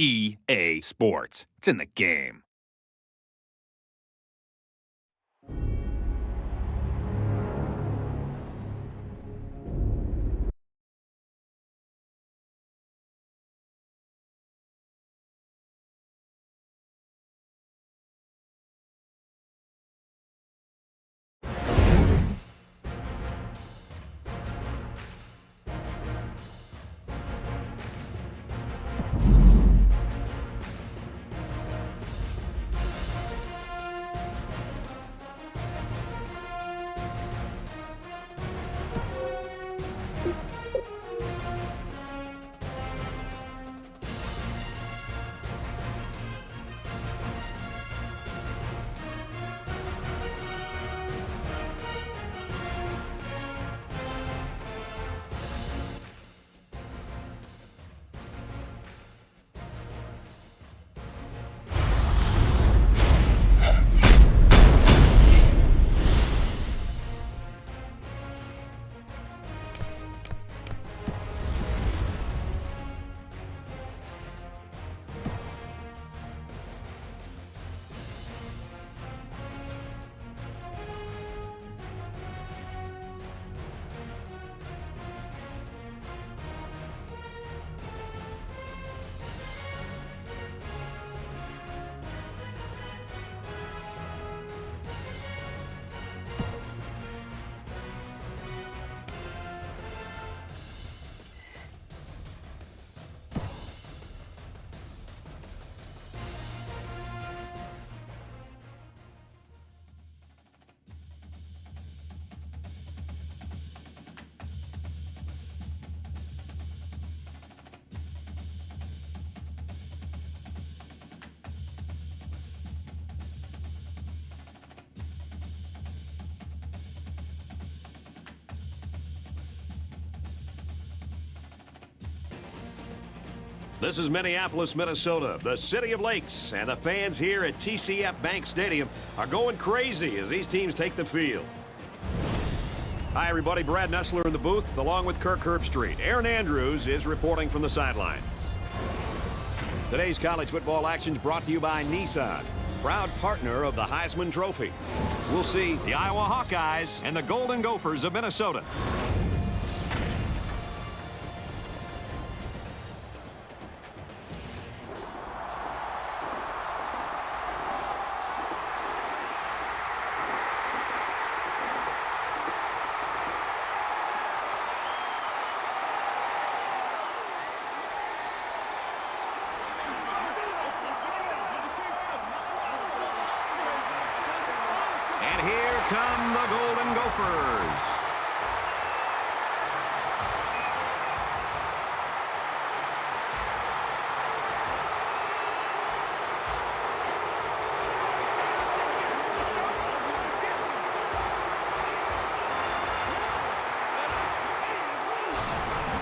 EA Sports. It's in the game. This is Minneapolis, Minnesota, the city of lakes, and the fans here at TCF Bank Stadium are going crazy as these teams take the field. Hi, everybody. Brad Nessler in the booth, along with Kirk Herbstreit. Aaron Andrews is reporting from the sidelines. Today's college football action is brought to you by Nissan, proud partner of the Heisman Trophy. We'll see the Iowa Hawkeyes and the Golden Gophers of Minnesota. And here come the Golden Gophers.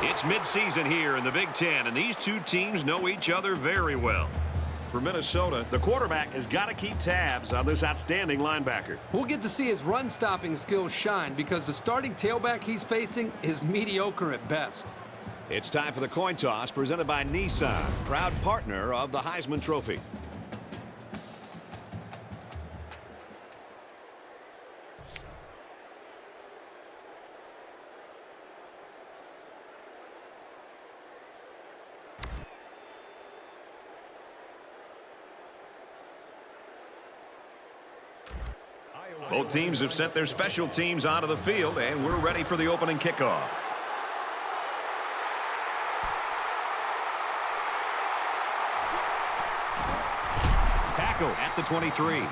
It's midseason here in the Big Ten, and these two teams know each other very well. For Minnesota, the quarterback has got to keep tabs on this outstanding linebacker. We'll get to see his run-stopping skills shine because the starting tailback he's facing is mediocre at best. It's time for the coin toss presented by Nissan, proud partner of the Heisman Trophy. Both teams have sent their special teams onto the field, and we're ready for the opening kickoff. Tackle at the 23.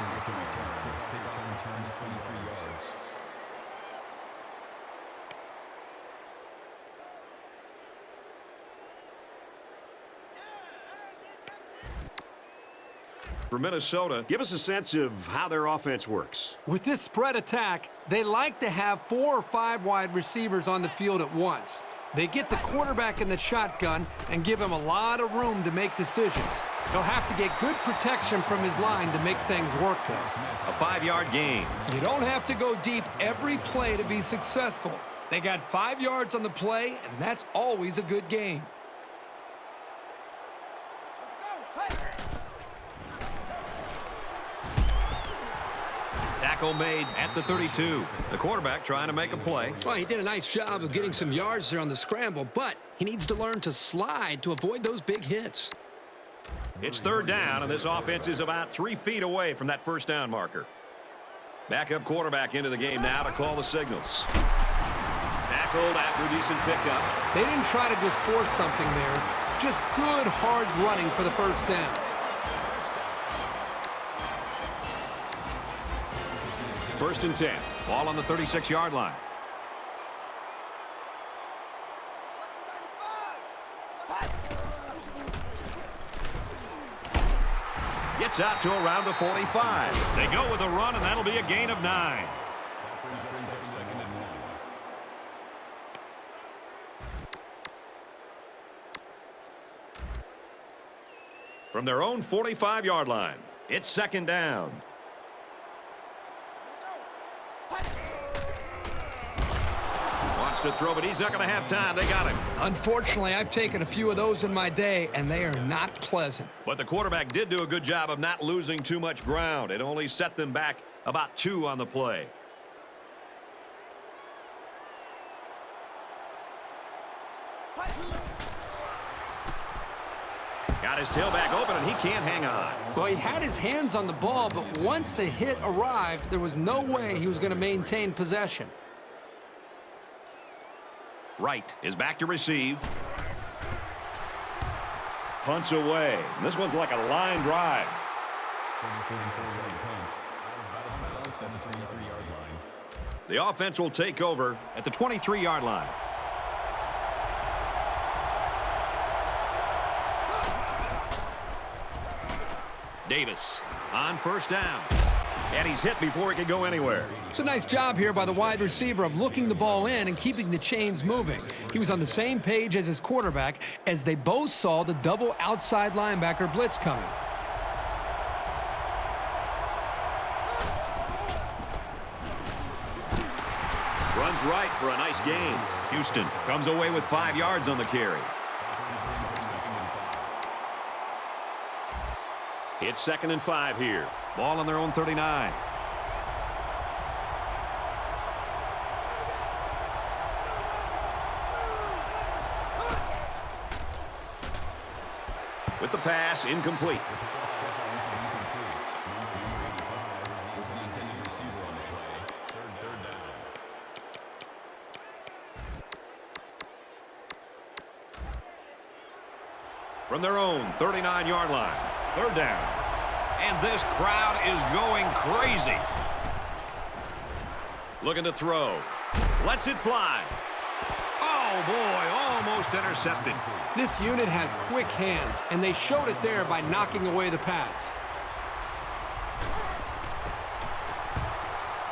For Minnesota, give us a sense of how their offense works. With this spread attack, they like to have 4 or 5 wide receivers on the field at once. They get the quarterback in the shotgun and give him a lot of room to make decisions. He'll have to get good protection from his line to make things work, though. A 5-yard gain. You don't have to go deep every play to be successful. They got 5 yards on the play, and that's always a good gain. Tackle made at the 32. The quarterback trying to make a play. Well, he did a nice job of getting some yards there on the scramble, but he needs to learn to slide to avoid those big hits. It's third down, and this offense is about 3 feet away from that first down marker. Backup quarterback into the game now to call the signals. Tackled after a decent pickup. They didn't try to just force something there. Just good, hard running for the first down. First and 10. Ball on the 36-yard line. Gets out to around the 45. They go with a run, and that'll be a gain of 9. From their own 45-yard line, it's second down. Wants to throw, but he's not going to have time. They got him. Unfortunately, I've taken a few of those in my day, and they are not pleasant. But the quarterback did do a good job of not losing too much ground. It only set them back about 2 on the play. Got his tailback open, and he can't hang on. Well, he had his hands on the ball, but once the hit arrived, there was no way he was going to maintain possession. Wright is back to receive. Punts away. And this one's like a line drive. The offense will take over at the 23-yard line. Davis on first down. And he's hit before he could go anywhere. It's a nice job here by the wide receiver of looking the ball in and keeping the chains moving. He was on the same page as his quarterback as they both saw the double outside linebacker blitz coming. Runs right for a nice gain. Houston comes away with 5 yards on the carry. It's second and 5 here. Ball on their own 39. With the pass, incomplete. From their own 39-yard line. Third down. And this crowd is going crazy. Looking to throw. Lets it fly. Oh, boy, almost intercepted. This unit has quick hands, and they showed it there by knocking away the pass.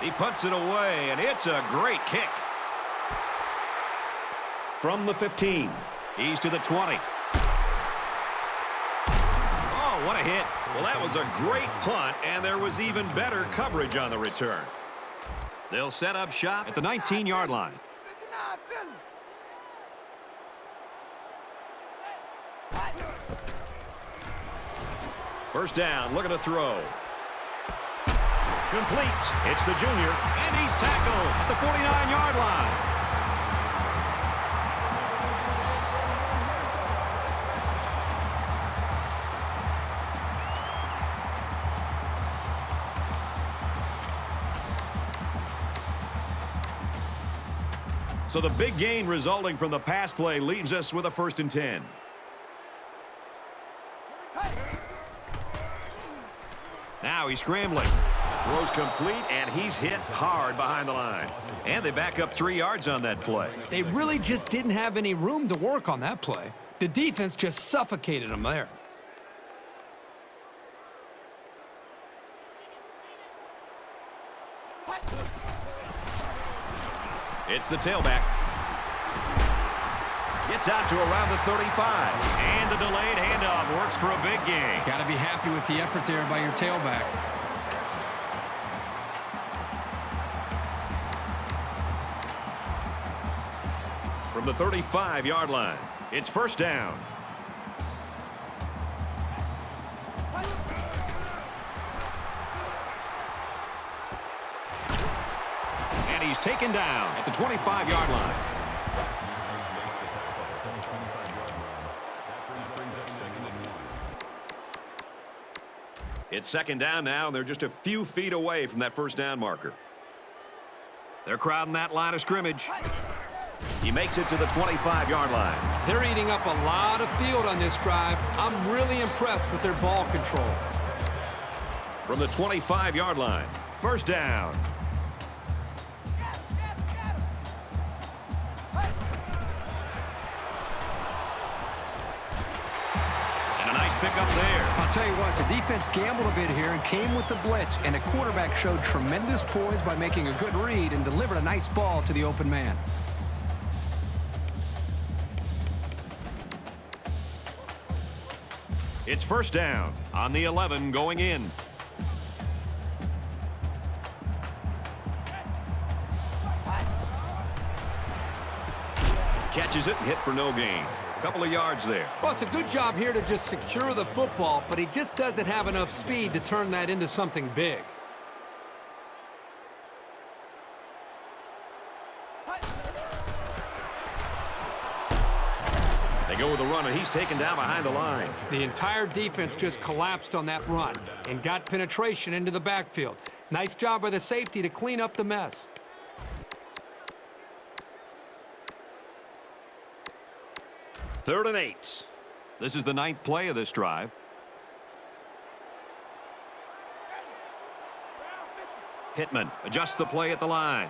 He punts it away, and it's a great kick. From the 15, he's to the 20. Oh, what a hit. Well, that was a great punt, and there was even better coverage on the return. They'll set up shop at the 19-yard line. First down, looking to throw. Complete. It's the junior, and he's tackled at the 49-yard line. So the big gain resulting from the pass play leaves us with a first and 10. Now he's scrambling. Throws complete, and he's hit hard behind the line. And they back up 3 yards on that play. They really just didn't have any room to work on that play. The defense just suffocated them there. It's the tailback. Gets out to around the 35. And the delayed handoff works for a big gain. Got to be happy with the effort there by your tailback. From the 35-yard line, it's first down. he's taken down at the 25-yard line. It's second down now, and they're just a few feet away from that first down marker. They're crowding that line of scrimmage. He makes it to the 25-yard line. They're eating up a lot of field on this drive. I'm really impressed with their ball control. From the 25-yard line, first down. And a nice pickup there. I'll tell you what, the defense gambled a bit here and came with the blitz, and the quarterback showed tremendous poise by making a good read and delivered a nice ball to the open man. It's first down on the 11 going in. Catches it and hit for no gain. A couple of yards there. Well, it's a good job here to just secure the football, but he just doesn't have enough speed to turn that into something big. They go with the run, and he's taken down behind the line. The entire defense just collapsed on that run and got penetration into the backfield. Nice job by the safety to clean up the mess. Third and 8. This is the 9th play of this drive. Pittman adjusts the play at the line.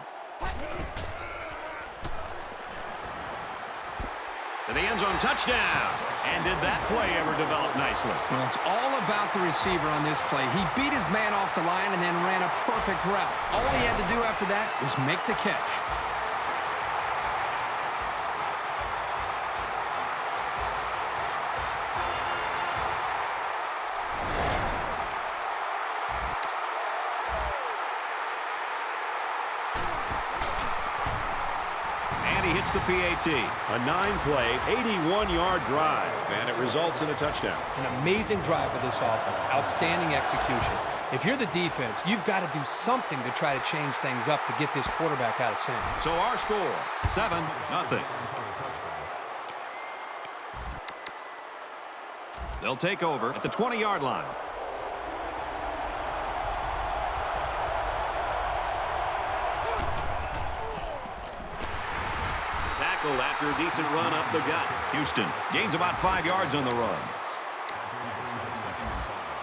To the end zone, touchdown. And did that play ever develop nicely? Well, it's all about the receiver on this play. He beat his man off the line and then ran a perfect route. All he had to do after that was make the catch. Hits the PAT. A 9-play, 81-yard drive, and it results in a touchdown. An amazing drive for this offense. Outstanding execution. If you're the defense, you've got to do something to try to change things up to get this quarterback out of sync. So our score, 7-0. They'll take over at the 20-yard line. After a decent run up the gut. Houston gains about 5 yards on the run.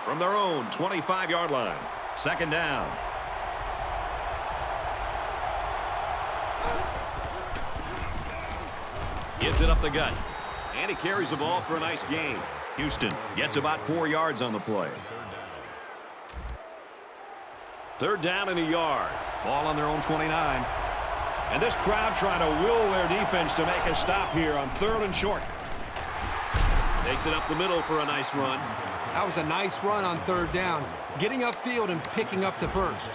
From their own 25-yard line. Second down. Gives it up the gut. And he carries the ball for a nice gain. Houston gets about 4 yards on the play. Third down and a yard. Ball on their own 29. And this crowd trying to will their defense to make a stop here on 3rd and short. Takes it up the middle for a nice run. That was a nice run on 3rd down, getting upfield and picking up the first.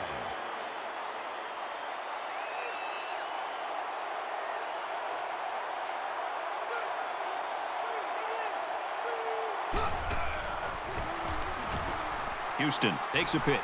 Houston takes a pitch.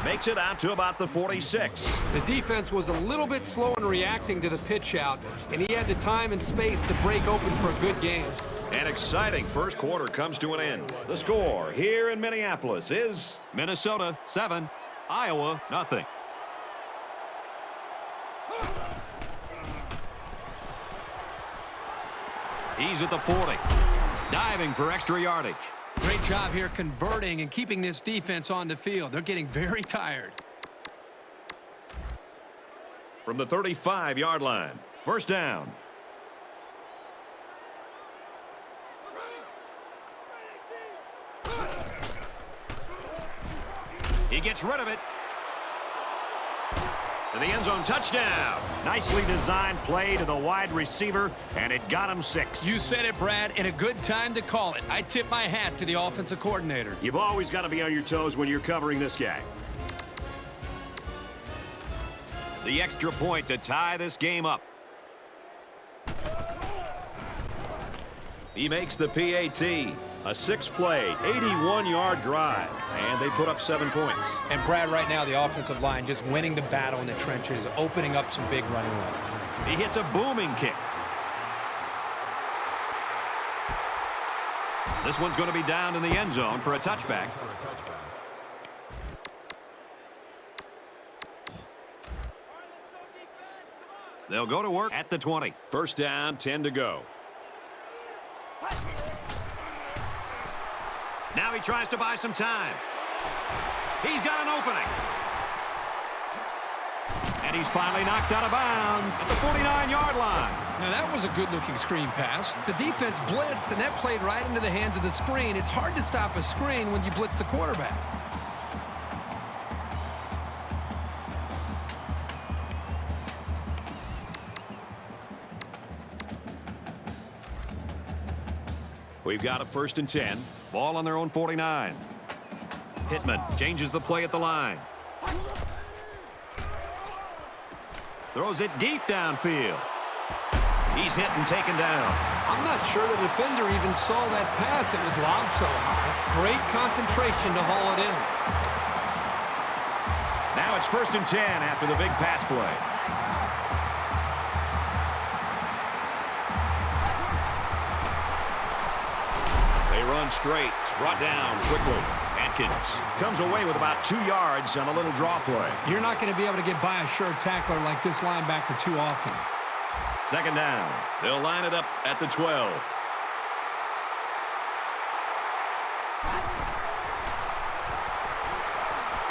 Makes it out to about the 46. The defense was a little bit slow in reacting to the pitch out, and he had the time and space to break open for a good game. An exciting first quarter comes to an end. The score here in Minneapolis is Minnesota 7, Iowa 0. He's at the 40, diving for extra yardage. Great job here converting and keeping this defense on the field. They're getting very tired. From the 35-yard line, first down. He gets rid of it. To the end zone, touchdown. Nicely designed play to the wide receiver, and it got him 6. You said it, Brad, and a good time to call it. I tip my hat to the offensive coordinator. You've always got to be on your toes when you're covering this guy. The extra point to tie this game up. He makes the PAT. A 6-play, 81-yard drive, and they put up 7 points. And Brad, right now, the offensive line just winning the battle in the trenches, opening up some big running lanes. He hits a booming kick. This one's going to be down in the end zone for a touchback. They'll go to work at the 20. First down, 10 to go. Now he tries to buy some time. He's got an opening. And he's finally knocked out of bounds at the 49-yard line. Now, that was a good-looking screen pass. The defense blitzed, and that played right into the hands of the screen. It's hard to stop a screen when you blitz the quarterback. We've got a 1st and 10. Ball on their own 49. Pittman changes the play at the line. Throws it deep downfield. He's hit and taken down. I'm not sure the defender even saw that pass. It was lobbed so high. Great concentration to haul it in. Now it's 1st and 10 after the big pass play. They run straight, brought down quickly. Atkins comes away with about 2 yards on a little draw play. You're not going to be able to get by a sure tackler like this linebacker too often. 2nd down. They'll line it up at the 12.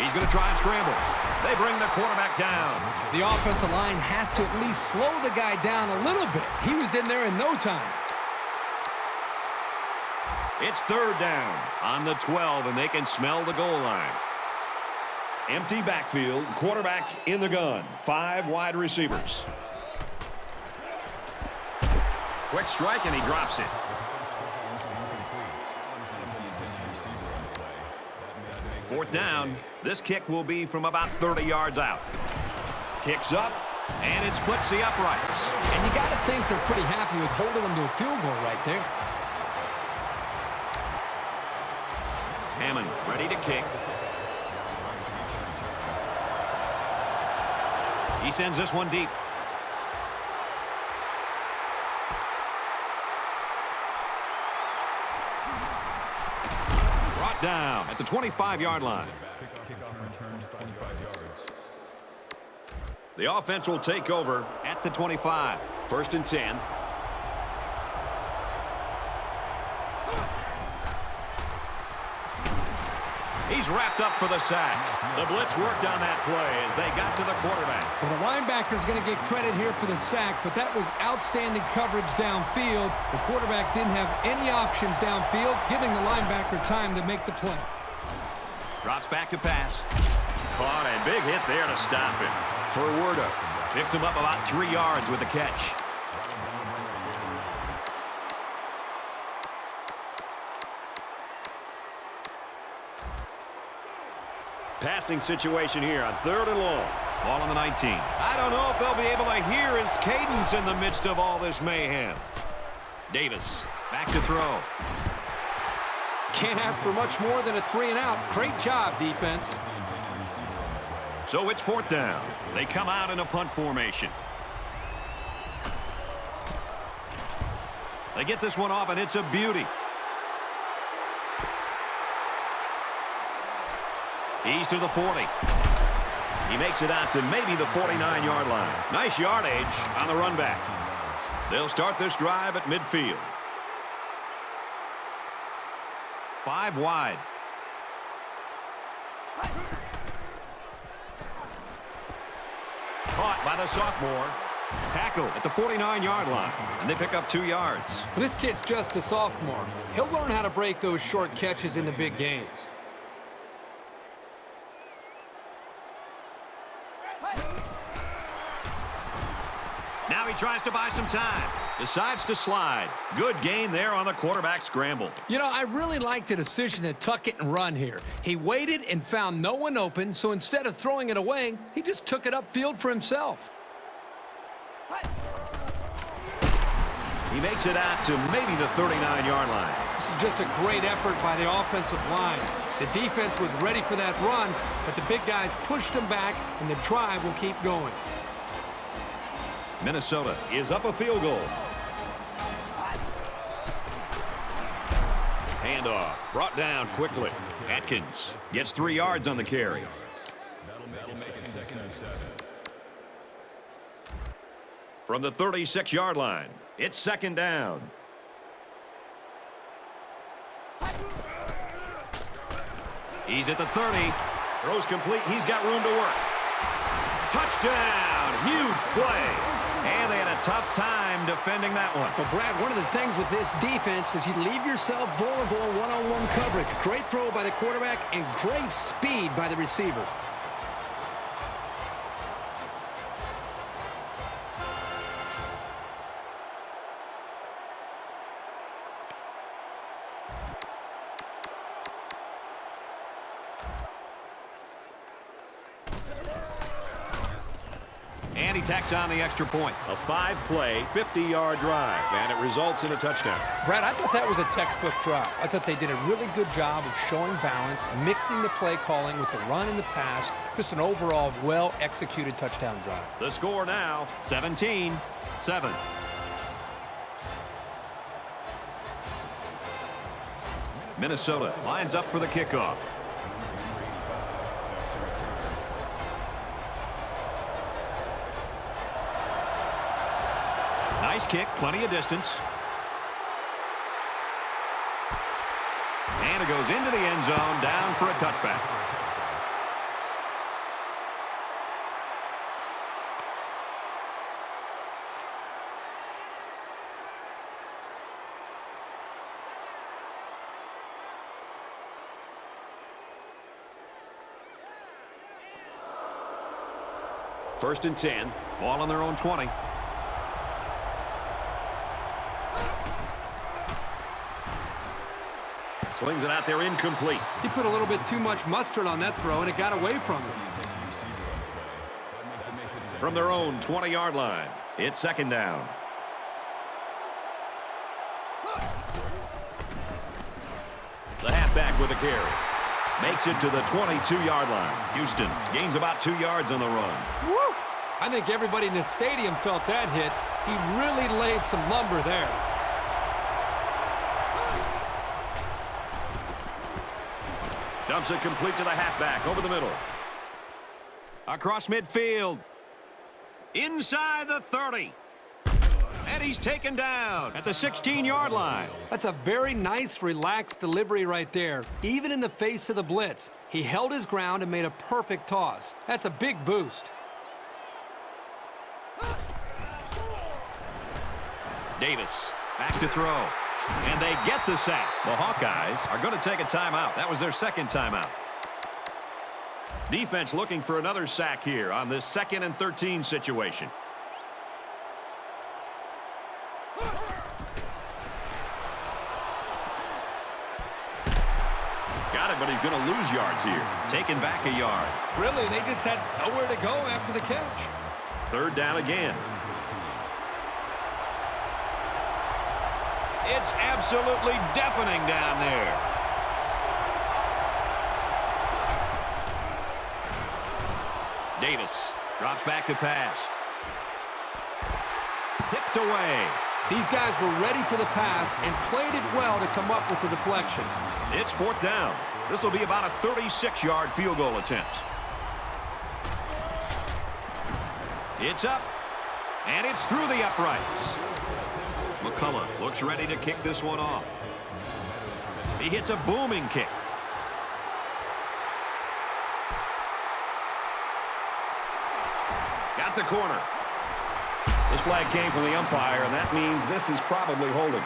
He's going to try and scramble. They bring the quarterback down. The offensive line has to at least slow the guy down a little bit. He was in there in no time. It's 3rd down on the 12, and they can smell the goal line. Empty backfield, quarterback in the gun. 5 wide receivers. Quick strike, and he drops it. 4th down. This kick will be from about 30 yards out. Kicks up, and it splits the uprights. And you got to think they're pretty happy with holding them to a field goal right there. Hammond ready to kick. He sends this one deep. Brought down at the 25-yard line. The offense will take over at the 25. 1st and 10. He's wrapped up for the sack. The blitz worked on that play as they got to the quarterback. Well, the linebacker's going to get credit here for the sack, but that was outstanding coverage downfield. The quarterback didn't have any options downfield, giving the linebacker time to make the play. Drops back to pass. Caught a big hit there to stop it. Furwerda picks him up about 3 yards with the catch. Passing situation here on 3rd and long. Ball on the 19. I don't know if they'll be able to hear his cadence in the midst of all this mayhem. Davis back to throw. Can't ask for much more than a 3-and-out. Great job, defense. So it's 4th down. They come out in a punt formation. They get this one off, and it's a beauty. He's to the 40. He makes it out to maybe the 49-yard line. Nice yardage on the run back. They'll start this drive at midfield. 5 wide. Caught by the sophomore. Tackle at the 49-yard line, and they pick up 2 yards. Well, this kid's just a sophomore. He'll learn how to break those short catches in the big games. Now he tries to buy some time. Decides to slide. Good gain there on the quarterback scramble. You know, I really like the decision to tuck it and run here. He waited and found no one open, so instead of throwing it away, he just took it upfield for himself. He makes it out to maybe the 39-yard line. This is just a great effort by the offensive line. The defense was ready for that run, but the big guys pushed them back, and the drive will keep going. Minnesota is up a field goal. Handoff brought down quickly. Atkins gets 3 yards on the carry. That'll make it 2nd and 7. From the 36-yard line, it's 2nd down. He's at the 30. Throws complete. He's got room to work. Touchdown. Huge play. And they had a tough time defending that one. Well, Brad, one of the things with this defense is you leave yourself vulnerable in one-on-one coverage. Great throw by the quarterback and great speed by the receiver. And he tacks on the extra point. A 5-play, 50-yard drive, and it results in a touchdown. Brad, I thought that was a textbook drive. I thought they did a really good job of showing balance, mixing the play calling with the run and the pass. Just an overall well-executed touchdown drive. The score now, 17-7. Minnesota lines up for the kickoff. Nice kick, plenty of distance. And it goes into the end zone, down for a touchback. First and 10, ball on their own 20. Slings it out there, incomplete. He put a little bit too much mustard on that throw, and it got away from him. From their own 20-yard line, it's 2nd down. The halfback with a carry. Makes it to the 22-yard line. Houston gains about 2 yards on the run. Woo! I think everybody in the stadium felt that hit. He really laid some lumber there. Dumps it complete to the halfback over the middle. Across midfield. Inside the 30. And he's taken down at the 16-yard line. That's a very nice, relaxed delivery right there. Even in the face of the blitz, he held his ground and made a perfect toss. That's a big boost. Davis back to throw. And they get the sack. The Hawkeyes are going to take a timeout. That was their 2nd timeout. Defense looking for another sack here on this 2nd and 13 situation. Got it, but he's going to lose yards here. Taking back a yard. Really, they just had nowhere to go after the catch. 3rd down again. It's absolutely deafening down there. Davis drops back to pass. Tipped away. These guys were ready for the pass and played it well to come up with the deflection. It's 4th down. This will be about a 36-yard field goal attempt. It's up, and it's through the uprights. McCullough looks ready to kick this one off. He hits a booming kick. Got the corner. This flag came from the umpire, and that means this is probably holding.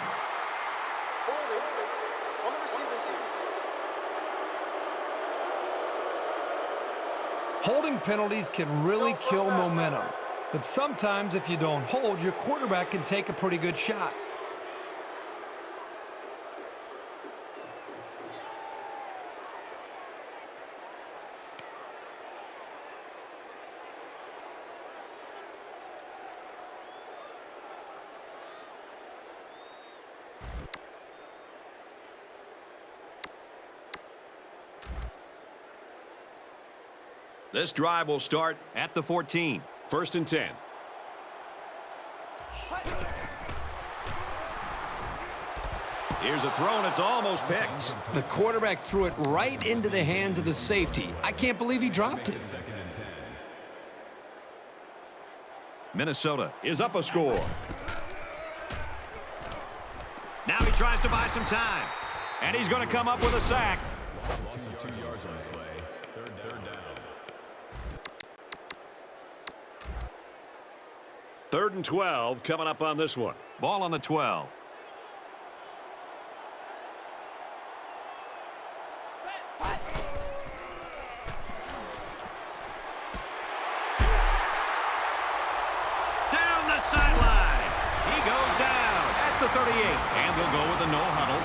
Holding penalties can really kill momentum. But sometimes if you don't hold, your quarterback can take a pretty good shot. This drive will start at the 14. 1st and 10. Here's a throw, and it's almost picked. The quarterback threw it right into the hands of the safety. I can't believe he dropped it. Minnesota is up a score. Now he tries to buy some time. And he's going to come up with a sack. Loss of 2 yards on the play. Third down. 3rd and 12 coming up on this one. Ball on the 12. Down the sideline. He goes down at the 38. And they'll go with a no huddle.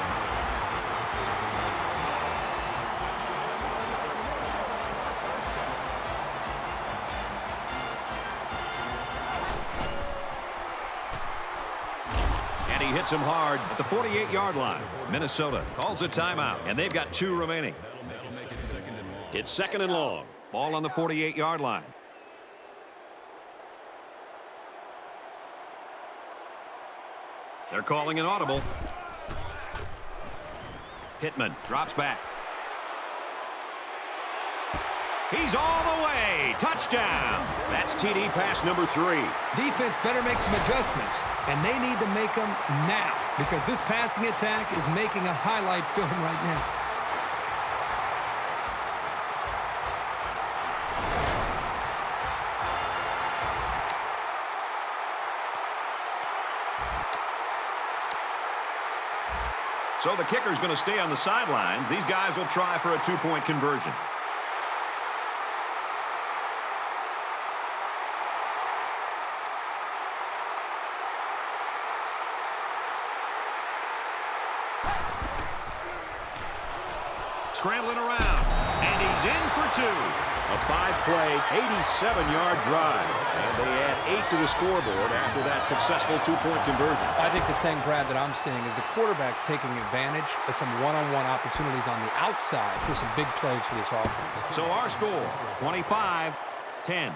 He hits him hard at the 48-yard line. Minnesota calls a timeout, and they've got 2 remaining. It's 2nd and long. Ball on the 48-yard line. They're calling an audible. Pittman drops back. He's all the way. Touchdown. That's TD pass number 3. Defense better make some adjustments, and they need to make them now because this passing attack is making a highlight film right now. So the kicker's going to stay on the sidelines. These guys will try for a 2-point conversion. Scrambling around, and he's in for 2. A 5-play, 87-yard drive, and they add 8 to the scoreboard after that successful 2-point conversion. I think the thing, Brad, that I'm seeing is the quarterback's taking advantage of some one-on-one opportunities on the outside for some big plays for this offense. So our score, 25-10.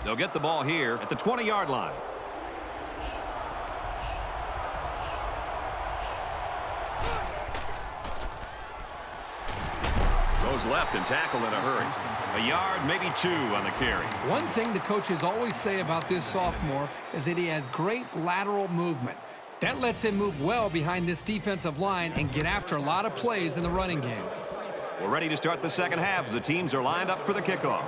They'll get the ball here at the 20-yard line. Goes left and tackled in a hurry. A yard, maybe 2 on the carry. One thing the coaches always say about this sophomore is that he has great lateral movement. That lets him move well behind this defensive line and get after a lot of plays in the running game. We're ready to start the second half as the teams are lined up for the kickoff.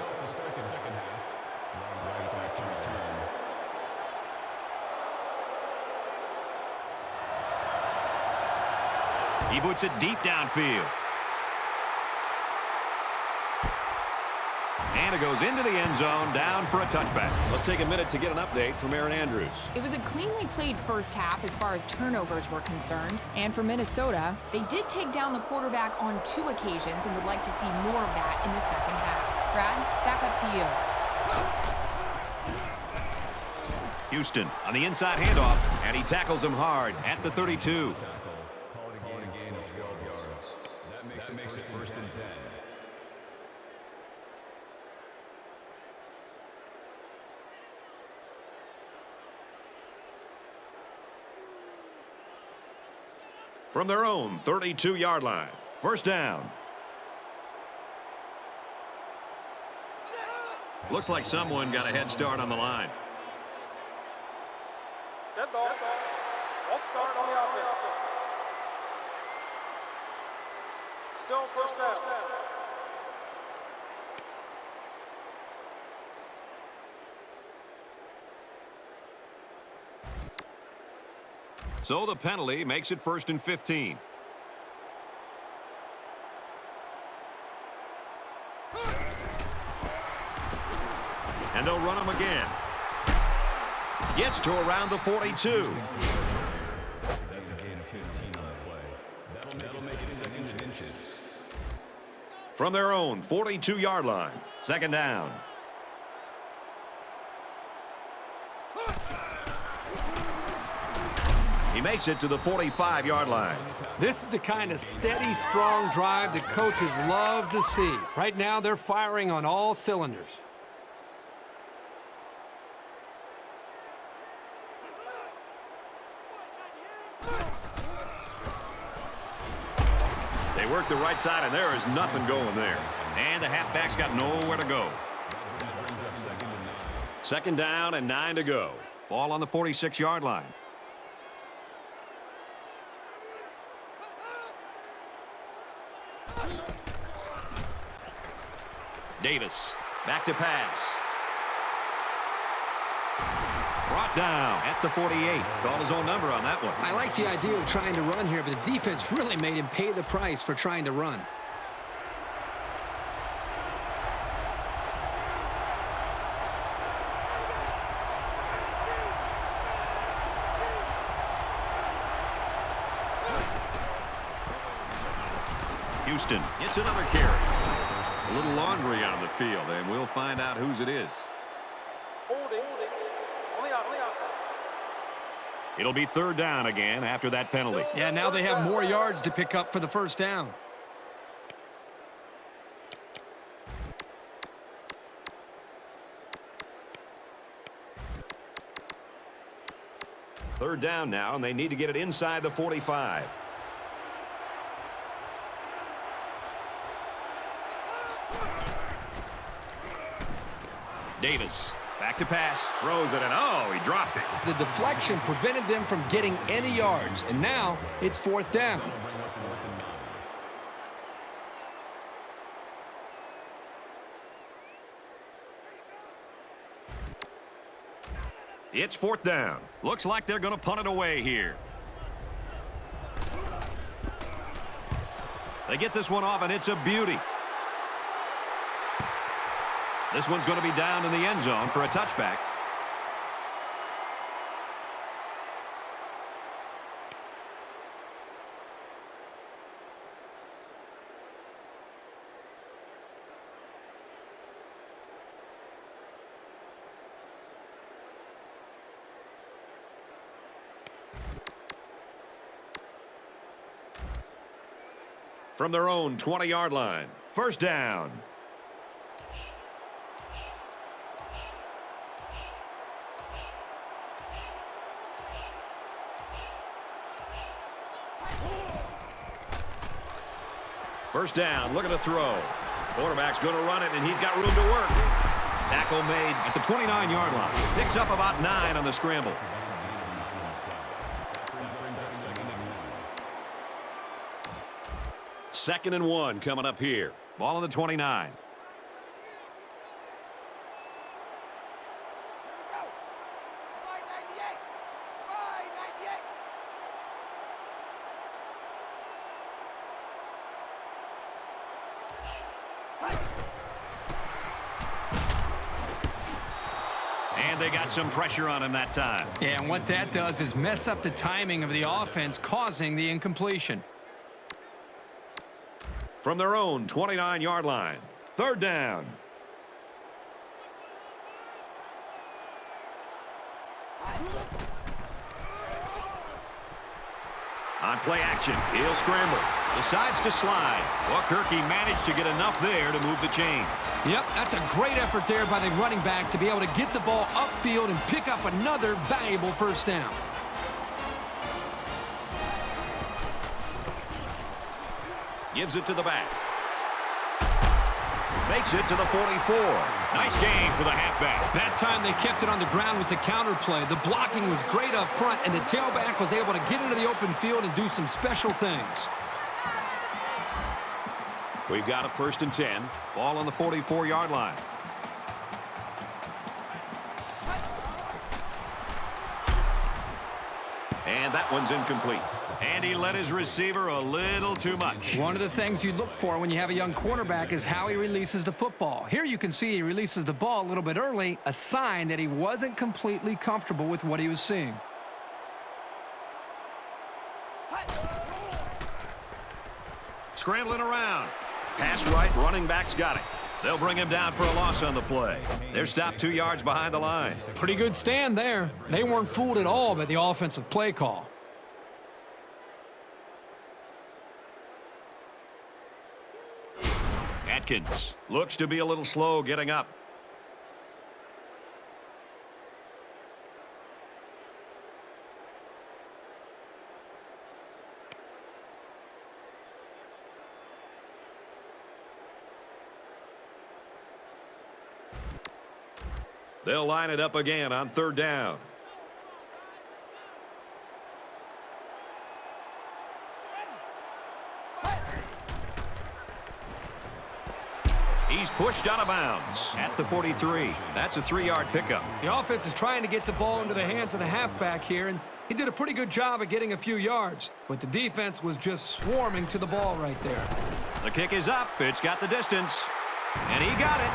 He boots it deep downfield. And it goes into the end zone, down for a touchback. Let's take a minute to get an update from Aaron Andrews. It was a cleanly played first half as far as turnovers were concerned. And for Minnesota, they did take down the quarterback on 2 occasions and would like to see more of that in the second half. Brad, back up to you. Houston on the inside handoff, and he tackles him hard at the 32. Call it a gain of 12 yards. That makes it 1st and 10. From their own 32-yard line. 1st down. Looks like someone got a head start on the line. Dead ball. Head start on the offense. Still 1st down. So the penalty makes it 1st and 15. And they'll run him again. Gets to around the 42. That's a gain of 15 on the play. That'll make it 2nd and inches. From their own 42-yard line. 2nd down. He makes it to the 45-yard line. This is the kind of steady, strong drive that coaches love to see. Right now, they're firing on all cylinders. They work the right side, and there is nothing going there. And the halfback's got nowhere to go. Second down and 9 to go. Ball on the 46-yard line. Davis, back to pass. Brought down at the 48. Called his own number on that one. I like the idea of trying to run here, but the defense really made him pay the price for trying to run. Houston gets another carry. A little laundry on the field, and we'll find out whose it is. Holding. On the offense. It'll be third down again after that penalty. Yeah, now they have more yards to pick up for the first down. Third down now, and they need to get it inside the 45. Davis, back to pass, throws it, and oh, he dropped it. The deflection prevented them from getting any yards, and now it's fourth down. It's fourth down. Looks like they're going to punt it away here. They get this one off, and it's a beauty. This one's going to be down in the end zone for a touchback. From their own 20-yard line, first down. First down, look at the throw. Quarterback's going to run it, and he's got room to work. Tackle made at the 29-yard line. Picks up about 9 on the scramble. Second and 1 coming up here. Ball on the 29. And they got some pressure on him that time. Yeah, and what that does is mess up the timing of the offense, causing the incompletion. From their own 29-yard line, third down. On play action, he'll scramble. Decides to slide. Kirky managed to get enough there to move the chains. Yep, that's a great effort there by the running back to be able to get the ball upfield and pick up another valuable first down. Gives it to the back. Fakes it to the 44. Nice game for the halfback. That time they kept it on the ground with the counter play. The blocking was great up front, and the tailback was able to get into the open field and do some special things. We've got a first and 10. Ball on the 44-yard line. And that one's incomplete. And he led his receiver a little too much. One of the things you look for when you have a young quarterback is how he releases the football. Here you can see he releases the ball a little bit early, a sign that he wasn't completely comfortable with what he was seeing. Scrambling around. Pass right, running back's got it. They'll bring him down for a loss on the play. They're stopped 2 yards behind the line. Pretty good stand there. They weren't fooled at all by the offensive play call. Atkins looks to be a little slow getting up. They'll line it up again on third down. He's pushed out of bounds at the 43. That's a 3-yard pickup. The offense is trying to get the ball into the hands of the halfback here, and he did a pretty good job of getting a few yards, but the defense was just swarming to the ball right there. The kick is up. It's got the distance, and he got it.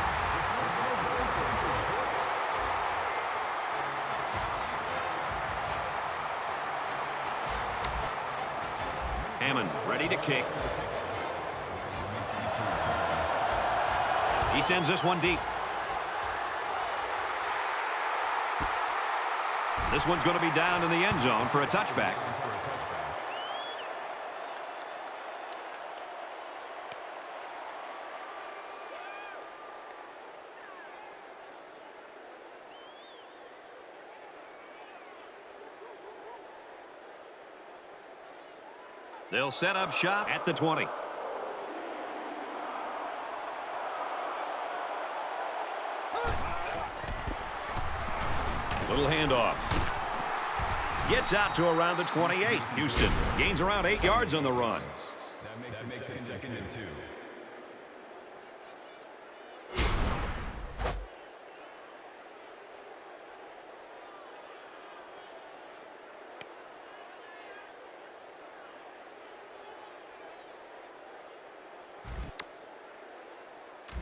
Hammond ready to kick. He sends this one deep. This one's going to be down in the end zone for a touchback. They'll set up shop at the 20. Little handoff. Gets out to around the 28. Houston gains around 8 yards on the run. That makes it 2nd and 2.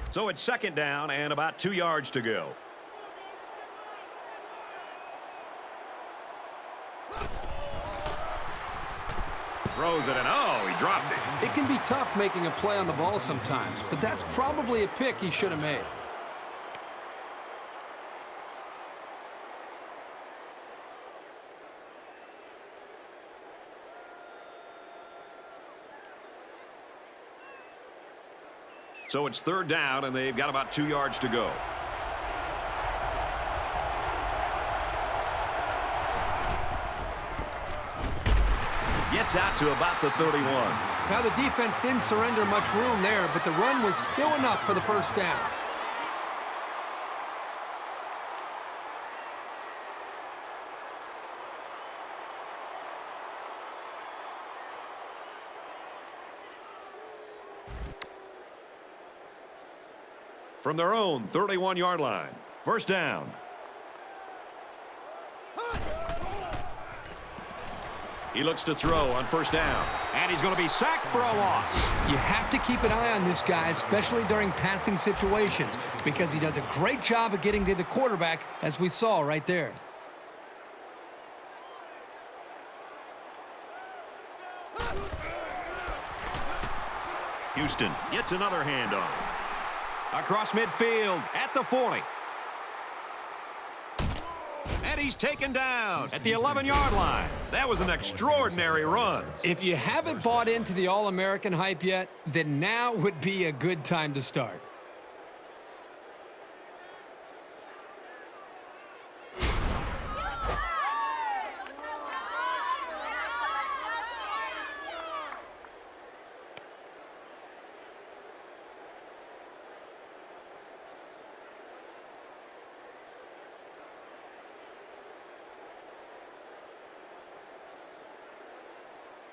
So it's 2nd down and about 2 yards to go. Throws it, and oh, he dropped it. It can be tough making a play on the ball sometimes, but that's probably a pick he should have made. So it's 3rd down, and they've got about 2 yards to go. Gets out to about the 31. Now, the defense didn't surrender much room there, but the run was still enough for the 1st down. From their own 31-yard line. 1st down. He looks to throw on 1st down. And he's going to be sacked for a loss. You have to keep an eye on this guy, especially during passing situations, because he does a great job of getting to the quarterback, as we saw right there. Houston gets another handoff. Across midfield at the 40. And he's taken down at the 11-yard line. That was an extraordinary run. If you haven't bought into the All-American hype yet, then now would be a good time to start.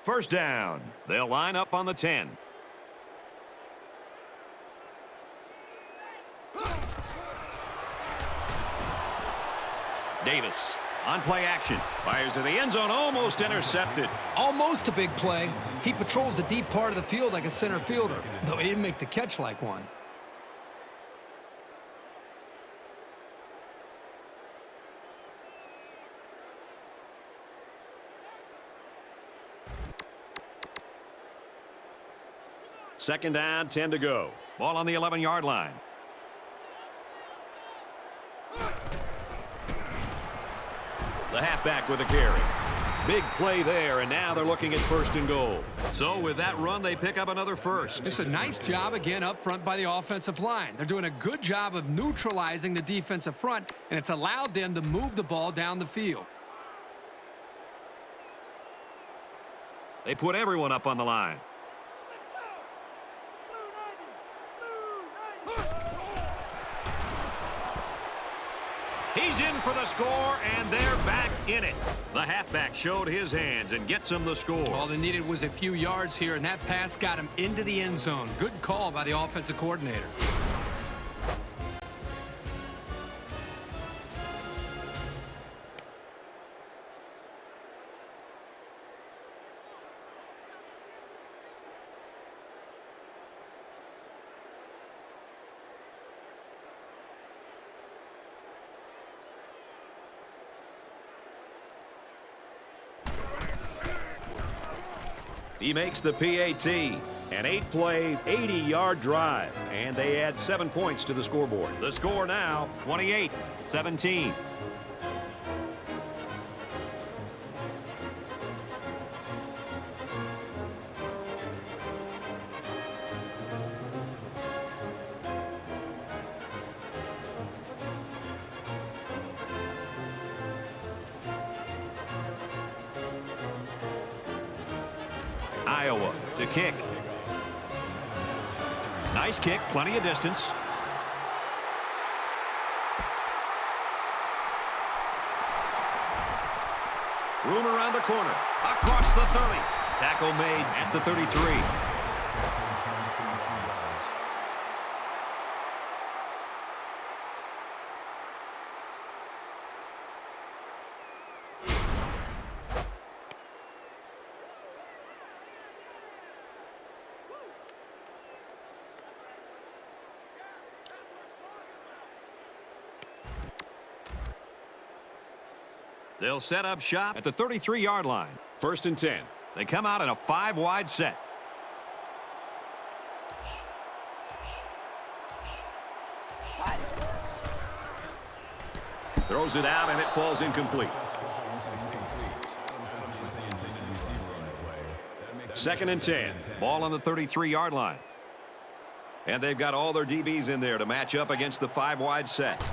First down. They'll line up on the 10. Davis on play action. Fires to the end zone, almost intercepted. Almost a big play. He patrols the deep part of the field like a center fielder, though he didn't make the catch like one. Second down, 10 to go. Ball on the 11-yard line. The halfback with a carry. Big play there, and now they're looking at 1st and goal. So with that run, they pick up another first. It's a nice job again up front by the offensive line. They're doing a good job of neutralizing the defensive front, and it's allowed them to move the ball down the field. They put everyone up on the line. He's in for the score, and they're back in it. The halfback showed his hands and gets him the score. All they needed was a few yards here, and that pass got him into the end zone. Good call by the offensive coordinator. He makes the PAT. An 8-play, 80-yard drive, and they add 7 points to the scoreboard. The score now, 28-17. Iowa to kick. Nice kick, plenty of distance. Room around the corner. Across the 30. Tackle made at the 33. They'll set up shop at the 33-yard line. 1st and 10. They come out in a 5-wide set. Throws it out, and it falls incomplete. 2nd and 10. Ball on the 33-yard line. And they've got all their DBs in there to match up against the 5-wide set.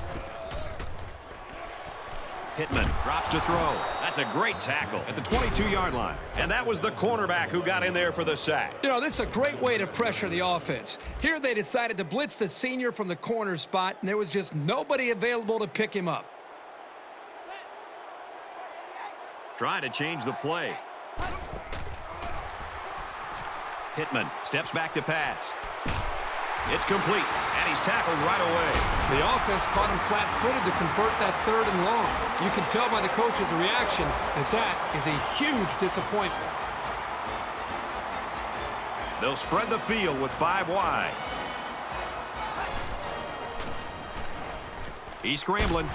Pittman drops to throw. That's a great tackle at the 22-yard line. And that was the cornerback who got in there for the sack. You know, this is a great way to pressure the offense. Here they decided to blitz the senior from the corner spot, and there was just nobody available to pick him up. Trying to change the play. Pittman steps back to pass. It's complete, and he's tackled right away. The offense caught him flat-footed to convert that 3rd and long. You can tell by the coach's reaction that that is a huge disappointment. They'll spread the field with 5 wide. He's scrambling.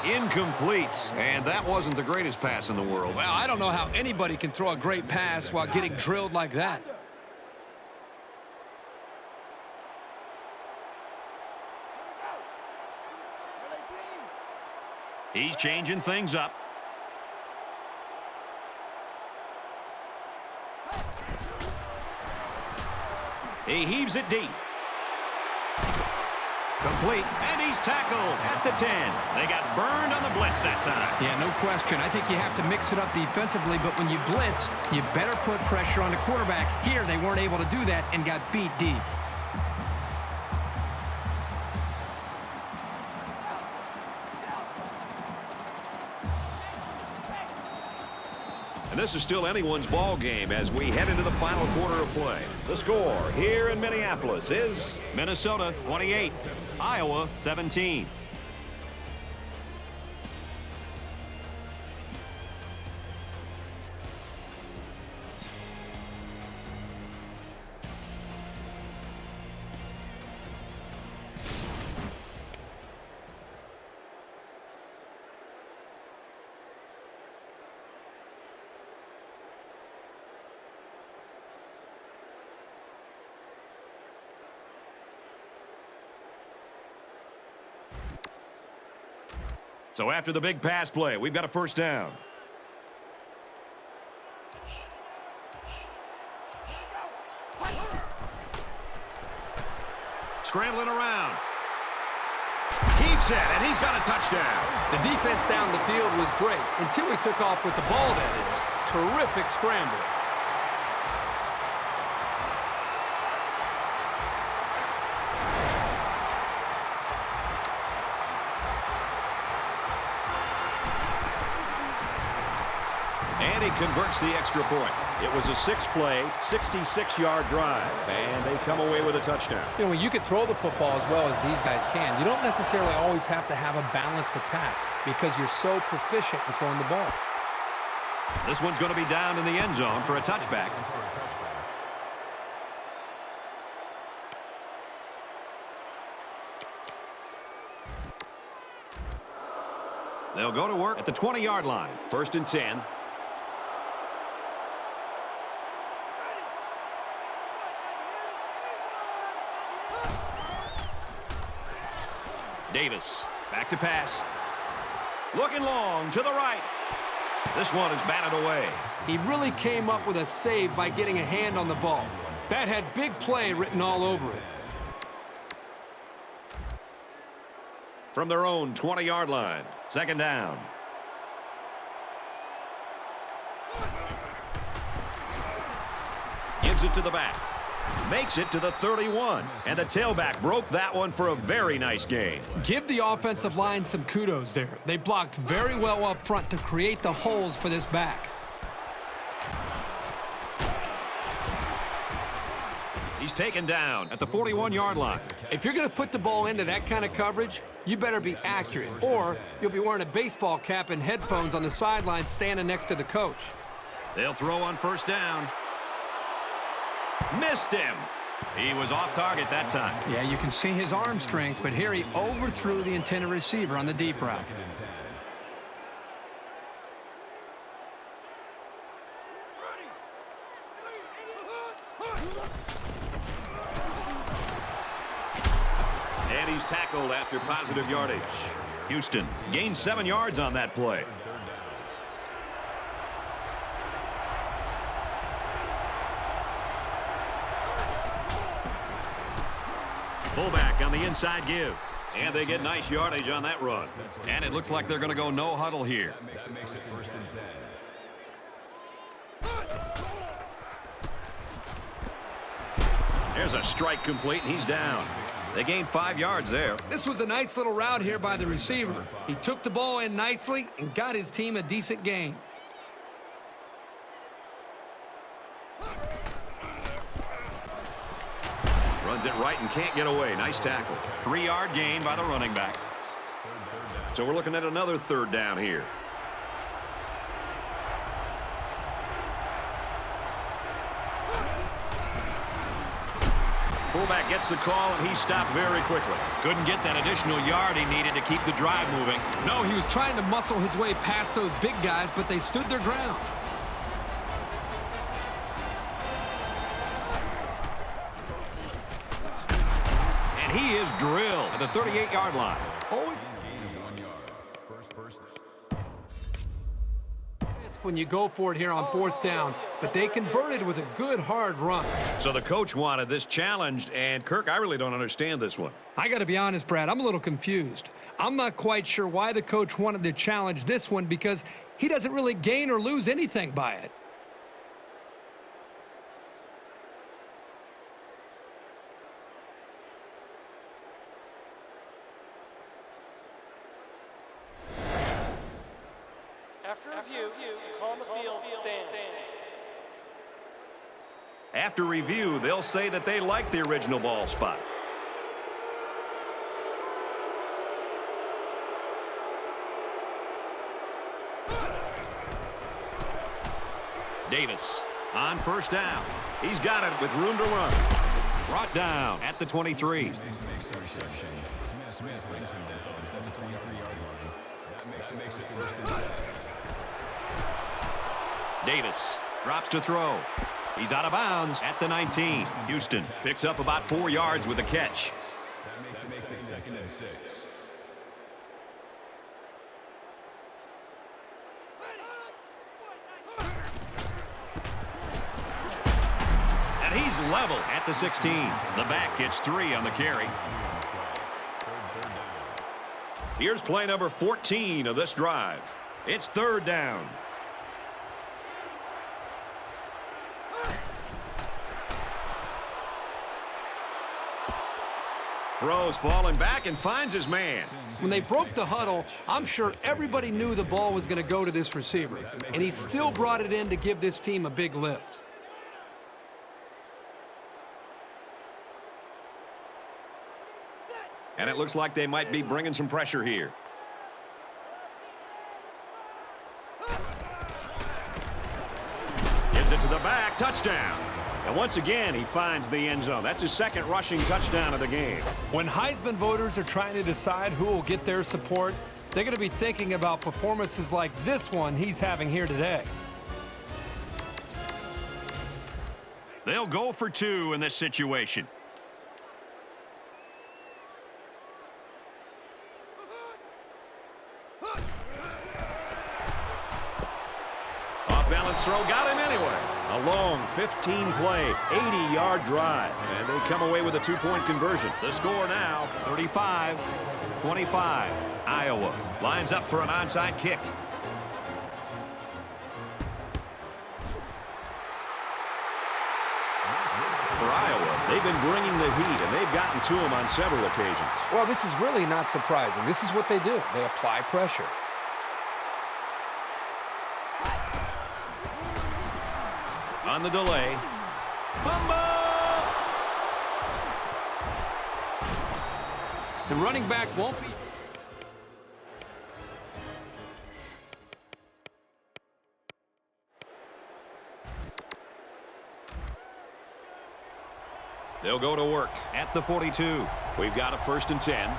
Incomplete, and that wasn't the greatest pass in the world. Well, I don't know how anybody can throw a great pass while getting drilled like that. He's changing things up. He heaves it deep. Complete, and he's tackled at the 10. They got burned on the blitz that time. Yeah, no question. I think you have to mix it up defensively, but when you blitz, you better put pressure on the quarterback. Here, they weren't able to do that and got beat deep. And this is still anyone's ball game as we head into the final quarter of play. The score here in Minneapolis is Minnesota 28, Iowa 17. So after the big pass play, we've got a first down. Scrambling around. Keeps it, and he's got a touchdown. The defense down the field was great until he took off with the ball, that is. Terrific scramble. And he converts the extra point. It was a 6-play, 66-yard drive, and they come away with a touchdown. You know, when you can throw the football as well as these guys can, you don't necessarily always have to have a balanced attack because you're so proficient in throwing the ball. This one's going to be down in the end zone for a touchback. They'll go to work at the 20-yard line. 1st and 10. Davis, back to pass. Looking long to the right. This one is batted away. He really came up with a save by getting a hand on the ball. That had big play written all over it. From their own 20-yard line. 2nd down. Gives it to the back. Makes it to the 31. And the tailback broke that one for a very nice gain. Give the offensive line some kudos there. They blocked very well up front to create the holes for this back. He's taken down at the 41-yard line. If you're going to put the ball into that kind of coverage, you better be accurate, or you'll be wearing a baseball cap and headphones on the sideline standing next to the coach. They'll throw on 1st down. Missed him. He was off target that time. Yeah, you can see his arm strength, but here he overthrew the intended receiver on the deep route. And he's tackled after positive yardage. Houston gained 7 yards on that play. Fullback on the inside give. And they get nice yardage on that run. And it looks like they're going to go no huddle here. That makes it 1st and 10. There's a strike complete, and he's down. They gained 5 yards there. This was a nice little route here by the receiver. He took the ball in nicely and got his team a decent gain. Runs it right and can't get away. Nice tackle. 3-yard gain by the running back. So we're looking at another 3rd down here. Fullback gets the call, and he stopped very quickly. Couldn't get that additional yard he needed to keep the drive moving. No, he was trying to muscle his way past those big guys, but they stood their ground. And he is drilled at the 38-yard line. Always First. when you go for it here on 4th down, but they converted with a good hard run. So the coach wanted this challenged, and Kirk, I really don't understand this one. I got to be honest, Brad, I'm a little confused. I'm not quite sure why the coach wanted to challenge this one because he doesn't really gain or lose anything by it. After review, the call on the field stands. After review, they'll say that they like the original ball spot. Davis on 1st down. He's got it with room to run. Brought down at the 23. Makes the reception. Smith brings him down at the 23-yard line. That makes it 1st and 10. Davis drops to throw. He's out of bounds at the 19. Houston picks up about 4 yards with a catch. That makes it 2nd and 6. And he's level at the 16. The back gets 3 on the carry. Here's play number 14 of this drive. It's 3rd down. Throws falling back and finds his man. When they broke the huddle, I'm sure everybody knew the ball was going to go to this receiver, and he still brought it in to give this team a big lift. And it looks like they might be bringing some pressure here. Gives it to the back, touchdown. And once again, he finds the end zone. That's his 2nd rushing touchdown of the game. When Heisman voters are trying to decide who will get their support, they're going to be thinking about performances like this one he's having here today. They'll go for 2 in this situation. Off-balance throw got him anyway. A long 15-play, 80-yard drive, and they come away with a 2-point conversion. The score now, 35-25. Iowa lines up for an onside kick. For Iowa, they've been bringing the heat, and they've gotten to him on several occasions. Well, this is really not surprising. This is what they do. They apply pressure. On the delay. Fumble! The running back won't be... They'll go to work at the 42. We've got a 1st and 10.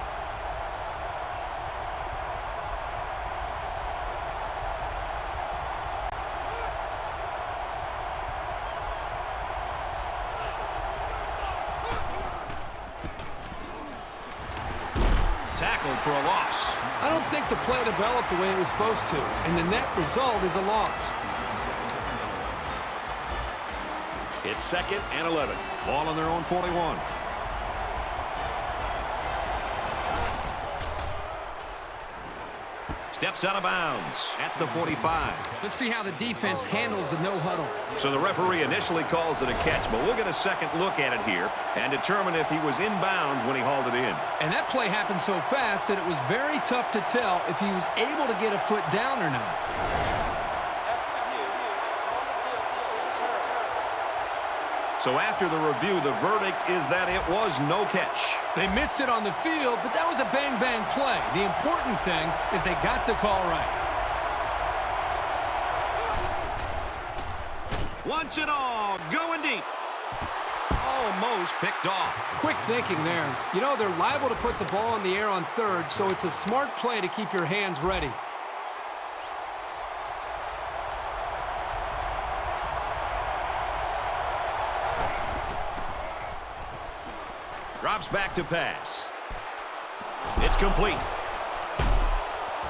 Tackled for a loss. I don't think the play developed the way it was supposed to, and the net result is a loss. It's 2nd and 11. Ball on their own 41. Steps out of bounds at the 45. Let's see how the defense handles the no huddle. So the referee initially calls it a catch, but we'll get a second look at it here and determine if he was in bounds when he hauled it in. And that play happened so fast that it was very tough to tell if he was able to get a foot down or not. So after the review, the verdict is that it was no catch. They missed it on the field, but that was a bang-bang play. The important thing is they got the call right. Wants it all, going deep. Almost picked off. Quick thinking there. You know, they're liable to put the ball in the air on 3rd, so it's a smart play to keep your hands ready. Drops back to pass. It's complete.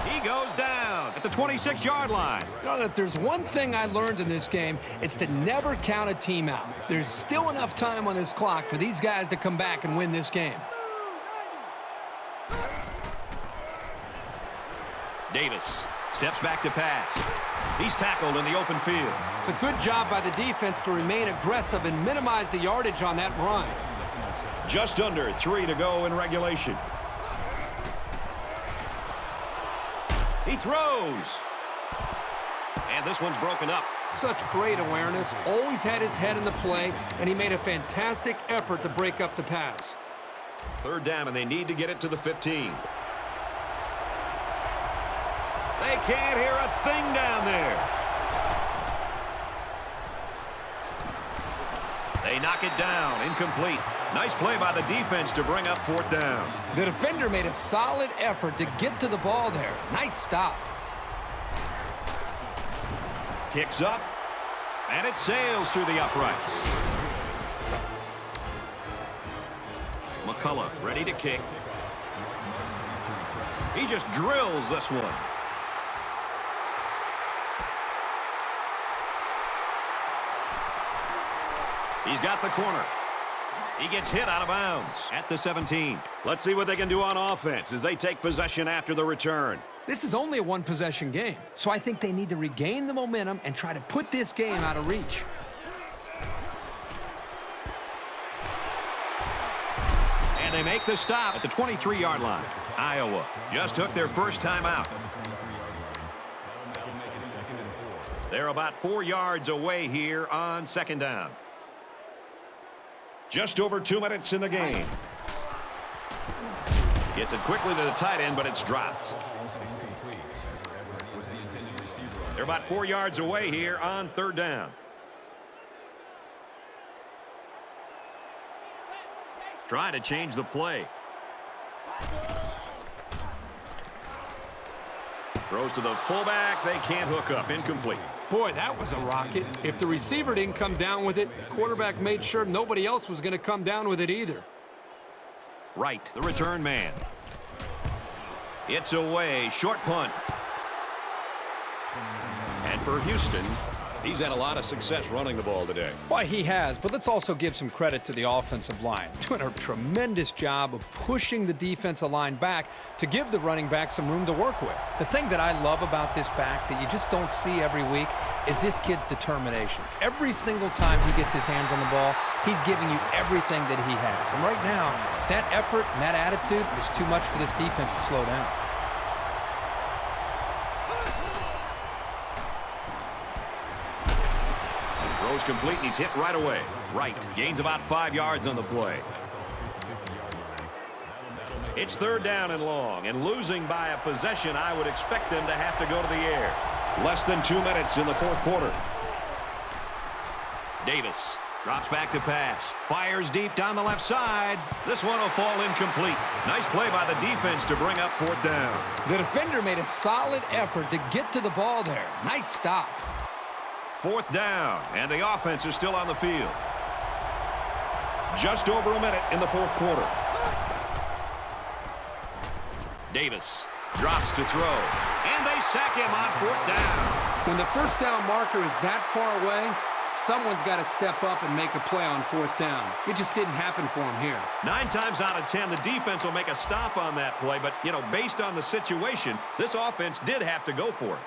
He goes down at the 26-yard line. You know, if there's one thing I learned in this game, it's to never count a team out. There's still enough time on this clock for these guys to come back and win this game. Davis steps back to pass. He's tackled in the open field. It's a good job by the defense to remain aggressive and minimize the yardage on that run. Just under 3 to go in regulation. He throws. And this one's broken up. Such great awareness. Always had his head in the play, and he made a fantastic effort to break up the pass. 3rd down, and they need to get it to the 15. They can't hear a thing down there. They knock it down, incomplete. Nice play by the defense to bring up 4th down. The defender made a solid effort to get to the ball there. Nice stop. Kicks up, and it sails through the uprights. McCullough ready to kick. He just drills this one. He's got the corner. He gets hit out of bounds at the 17. Let's see what they can do on offense as they take possession after the return. This is only a one-possession game, so I think they need to regain the momentum and try to put this game out of reach. And they make the stop at the 23-yard line. Iowa just took their first time out. They're about 4 yards away here on second down. Just over 2 minutes in the game. Gets it quickly to the tight end, but it's dropped. They're about 4 yards away here on third down. Trying to change the play. Throws to the fullback. They can't hook up. Incomplete. Boy, that was a rocket. If the receiver didn't come down with it, the quarterback made sure nobody else was going to come down with it either. Right, the return man. It's away. Short punt. And for Houston, he's had a lot of success running the ball today. Why, he has, but let's also give some credit to the offensive line. Doing a tremendous job of pushing the defensive line back to give the running back some room to work with. The thing that I love about this back that you just don't see every week is this kid's determination. Every single time he gets his hands on the ball, he's giving you everything that he has. And right now, that effort and that attitude is too much for this defense to slow down. Throws complete, and he's hit right away. Right, gains about 5 yards on the play. It's third down and long, and losing by a possession, I would expect them to have to go to the air. Less than 2 minutes in the fourth quarter. Davis drops back to pass. Fires deep down the left side. This one will fall incomplete. Nice play by the defense to bring up fourth down. The defender made a solid effort to get to the ball there. Nice stop. Fourth down, and the offense is still on the field. Just over a minute in the fourth quarter. Davis drops to throw, and they sack him on fourth down. When the first down marker is that far away, someone's got to step up and make a play on fourth down. It just didn't happen for him here. 9 times out of 10, the defense will make a stop on that play, but, based on the situation, this offense did have to go for it.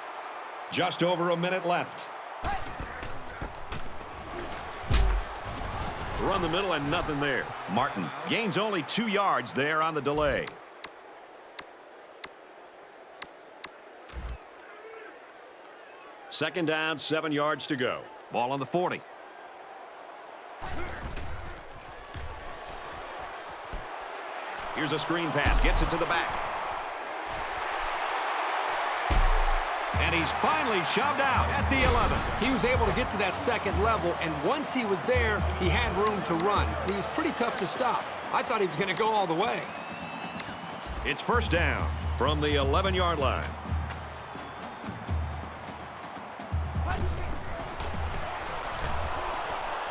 Just over a minute left. Run the middle and nothing there. Martin gains only 2 yards there on the delay. Second down, 7 yards to go. Ball on the 40. Here's a screen pass. Gets it to the back. And he's finally shoved out at the 11. He was able to get to that second level, and once he was there, he had room to run. He was pretty tough to stop. I thought he was going to go all the way. It's first down from the 11-yard line.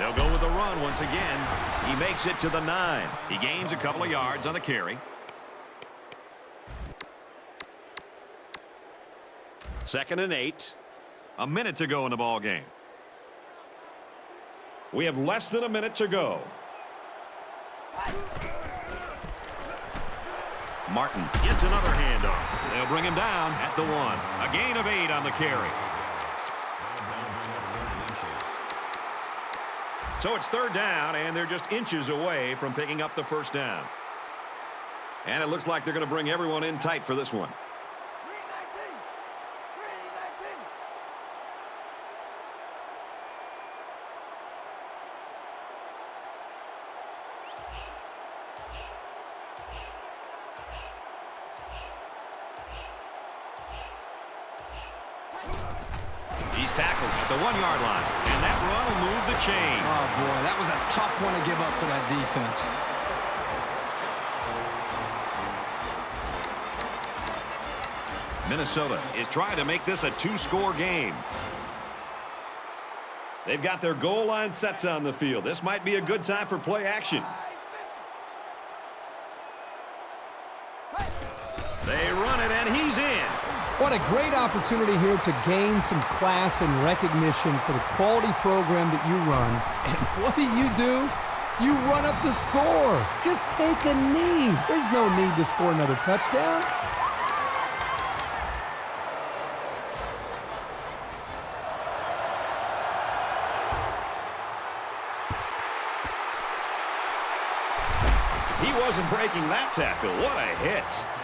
They'll go with the run once again. He makes it to the 9. He gains a couple of yards on the carry. Second and 8. A minute to go in the ball game. We have less than a minute to go. Martin gets another handoff. They'll bring him down at the 1. A gain of 8 on the carry. So it's third down, and they're just inches away from picking up the first down. And it looks like they're going to bring everyone in tight for this one. He's tackled at the 1-yard line, and that run will move the chain. Oh, boy, that was a tough one to give up for that defense. Minnesota is trying to make this a 2-score game. They've got their goal line sets on the field. This might be a good time for play action. They run it, and he's in. What a great opportunity here to gain some class and recognition for the quality program that you run. And what do? You run up to score. Just take a knee. There's no need to score another touchdown. He wasn't breaking that tackle. What a hit.